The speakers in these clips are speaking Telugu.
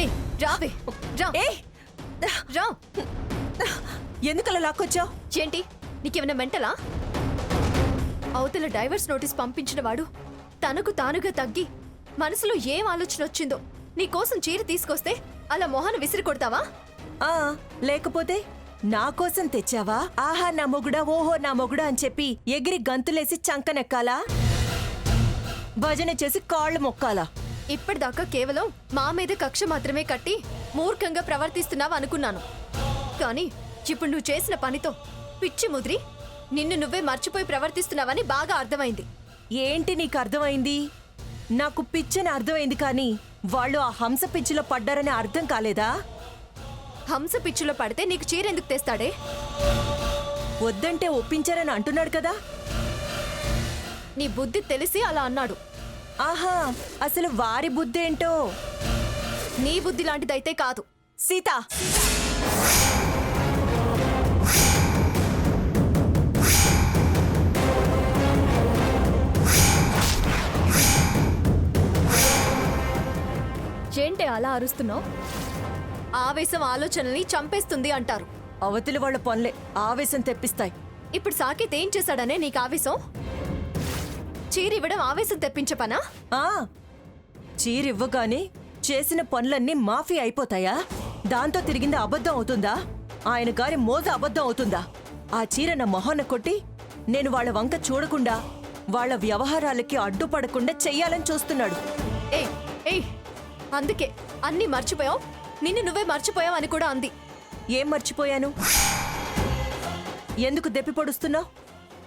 ఏ రావే రా ఏ రా. ఎందుకలా లాక్కొచ్చావు? ఏంటి నీకేమైనా మెంటలా? అవతల డైవర్స్ నోటీస్ పంపించిన వాడు తనకు తానుగా తగ్గి మనసులో ఏం ఆలోచన వచ్చిందో నీకోసం చీర తీసుకొస్తే అలా మొహాన విసిరి కొడతావా? లేకపోతే నా కోసం తెచ్చావా? ఆహా నా మొగుడా, ఓహో నా మొగుడా అని చెప్పి ఎగిరి గంతులేసి చంకనెక్కాలా? భజన చేసి కాళ్ళు మొక్కాలా? ఇప్పటిదాకా కేవలం మా మీద కక్ష మాత్రమే కట్టి మూర్ఖంగా ప్రవర్తిస్తున్నావు అనుకున్నాను. కానీ ఇప్పుడు నువ్వు చేసిన పనితో పిచ్చి ముదిరి నిన్ను నువ్వే మర్చిపోయి ప్రవర్తిస్తున్నావని బాగా అర్థమైంది. ఏంటి నీకు అర్థమైంది? నాకు పిచ్చని అర్థమైంది, కానీ వాళ్ళు ఆ హంస పిచ్చిలో పడ్డారని అర్థం కాలేదా? హంస పిచ్చిలో పడితే నీకు చీర ఎందుకు తెస్తాడే? వద్దంటే ఒప్పించారని అంటున్నాడు కదా. నీ బుద్ధి తెలిసి అలా అన్నాడు. ఆహా, అసలు వారి బుద్ధి ఏంటో. నీ బుద్ధి లాంటిదైతే కాదు. సీత, ఏంటే అలా అరుస్తున్నావు? ఆవేశం ఆలోచనల్ని చంపేస్తుంది అంటారు. అవతలి వాళ్ళ పనులే ఆవేశం తెప్పిస్తాయి. ఇప్పుడు సాకేత్ ఏం చేశాడనే నీకు ఆవేశం? చీరివ్వడం ఆవేశం తెప్పించే పనా? చీరివ్వగానే చేసిన పనులన్నీ మాఫీ అయిపోతాయా? దాంతో తిరిగింది అబద్ధం అవుతుందా? ఆయన గారి మోజు అబద్ధం అవుతుందా? ఆ చీర నా మొహాన కొట్టి నేను వాళ్ళ వంక చూడకుండా వాళ్ళ వ్యవహారాలకి అడ్డుపడకుండా చెయ్యాలని చూస్తున్నాడు. ఏయ్ ఏయ్, అందుకే అన్నీ మర్చిపోయావు, నిన్ను నువ్వే మర్చిపోయావు అని కూడా అంది. ఏం మర్చిపోయాను? ఎందుకు దెప్పి పొడుస్తున్నావు?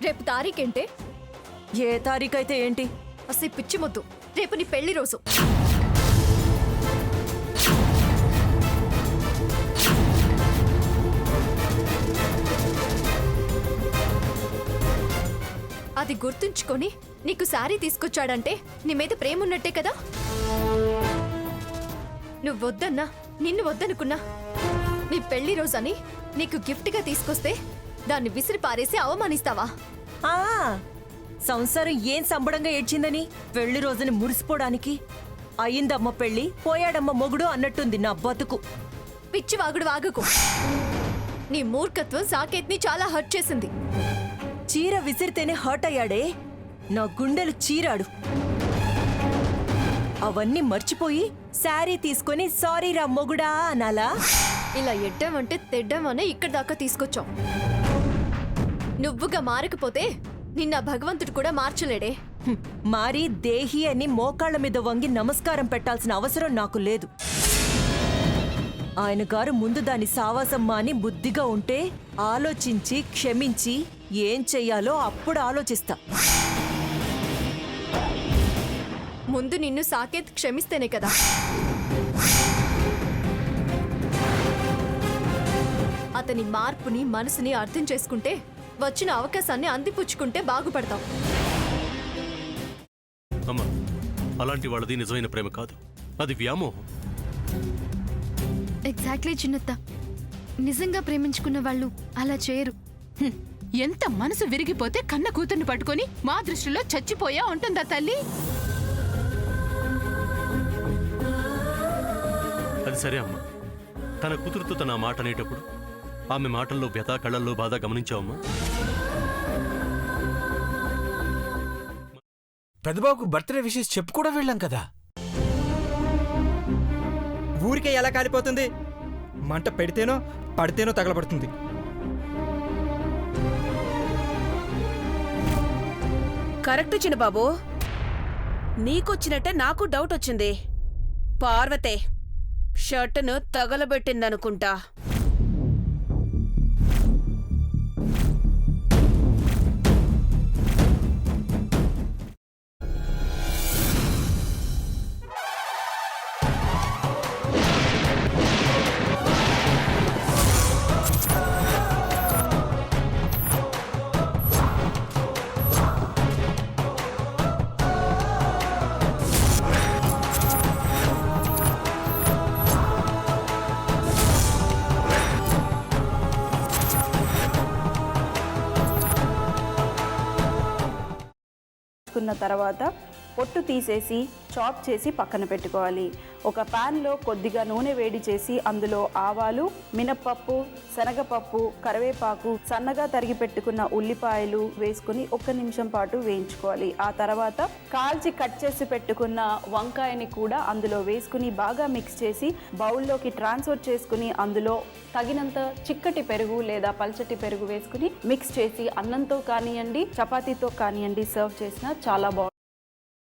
రేపు తారీఖేంటే? ఏ తారీఖైతే ఏంటి? అసలు పిచ్చి మొద్దు, రేపు నీ పెళ్లి రోజు. అది గుర్తుంచుకొని నీకు శారీ తీసుకొచ్చాడంటే నీ మీద ప్రేమ ఉన్నట్టే కదా. నువ్వు వద్దన్నా, నిన్ను వద్దనుకున్నా, నీ పెళ్లి రోజని నీకు గిఫ్ట్గా తీసుకొస్తే దాన్ని విసిరి పారేసి అవమానిస్తావా? సంసారం ఏం సంబడంగా ఏడ్చిందని పెళ్లి రోజుని మురిసిపోవడానికి? అయిందమ్మ పెళ్లి, పోయాడమ్మ మొగుడు అన్నట్టుంది నా బతుకు. పిచ్చి వాగుడు వాగకు. నీ మూర్ఖత్వం సాకేత్ని చాలా హర్ట్ చేసింది. చీర విసిరితేనే హర్ట్ అయ్యాడే, నా గుండెలు చీరాడు. అవన్నీ మర్చిపోయి శారీ తీసుకొని సారీ రా మొగుడా అనాలా? ఇలా ఎడ్డామంటే తెడ్డామనే ఇక్కడి దాకా తీసుకొచ్చావు. నువ్వుగా మారకపోతే నిన్న భగవంతుడు కూడా మార్చలేడే. మారి దేహి అని మోకాళ్ల మీద వంగి నమస్కారం పెట్టాల్సిన అవసరం నాకు లేదు. ఆయన గారు ముందు దాని సావాసం మాని బుద్ధిగా ఉంటే ఆలోచించి క్షమించి ఏం చెయ్యాలో అప్పుడు ఆలోచిస్తా. ముందు నిన్ను సాకేత్ క్షమిస్తేనే కదా. అతని మార్పుని మనసుని అర్థం చేసుకుంటే వచ్చిన అవకాశాన్ని అందిపుచ్చుకుంటే బాగుపడతాం. అమ్మా, అలాంటి వాళ్ళది నిజమైన ప్రేమ కాదు, అది వ్యామోహం. ఎగ్జాక్ట్లీ చిన్నత్త, నిజంగా ప్రేమించుకున్న వాళ్ళు అలా చేయరు. ఎంత మనసు విరిగిపోతే కన్న కూతుర్ని పట్టుకొని మా దృష్టిలో చచ్చిపోయా ఉంటుందా తల్లి? అది సరే అమ్మా, తన కూతురుతో తన మాట అనేటప్పుడు ఆమె మాటల్లో వ్యథ, కళ్ళల్లో బాధ గమనించావమ్మా? పెద్దబాబుకు బర్త్డే విషెస్ చెప్పు కూడా వెళ్ళాం కదా. ఊరికే ఎలా కాలిపోతుంది? మంట పెడితేనో పడితేనో తగలబడుతుంది. కరెక్ట్ చిన్నబాబు, నీకొచ్చినట్టే నాకు డౌట్ వచ్చింది. పార్వతే షర్టును తగలబెట్టిందనుకుంటా. కున్న తర్వాత పొట్టు తీసేసి చాప్ చేసి పక్కన పెట్టుకోవాలి. ఒక ప్యాన్లో కొద్దిగా నూనె వేడి చేసి అందులో ఆవాలు, మినప్పప్పు, శనగపప్పు, కరివేపాకు, సన్నగా తరిగి పెట్టుకున్న ఉల్లిపాయలు వేసుకుని 1 నిమిషం పాటు వేయించుకోవాలి. ఆ తర్వాత కాల్చి కట్ చేసి పెట్టుకున్న వంకాయని కూడా అందులో వేసుకుని బాగా మిక్స్ చేసి బౌల్లోకి ట్రాన్స్ఫర్ చేసుకుని అందులో తగినంత చిక్కటి పెరుగు లేదా పల్చటి పెరుగు వేసుకుని మిక్స్ చేసి అన్నంతో కానివ్వండి, చపాతీతో కానివ్వండి సర్వ్ చేసినా చాలా బాగుంటుంది.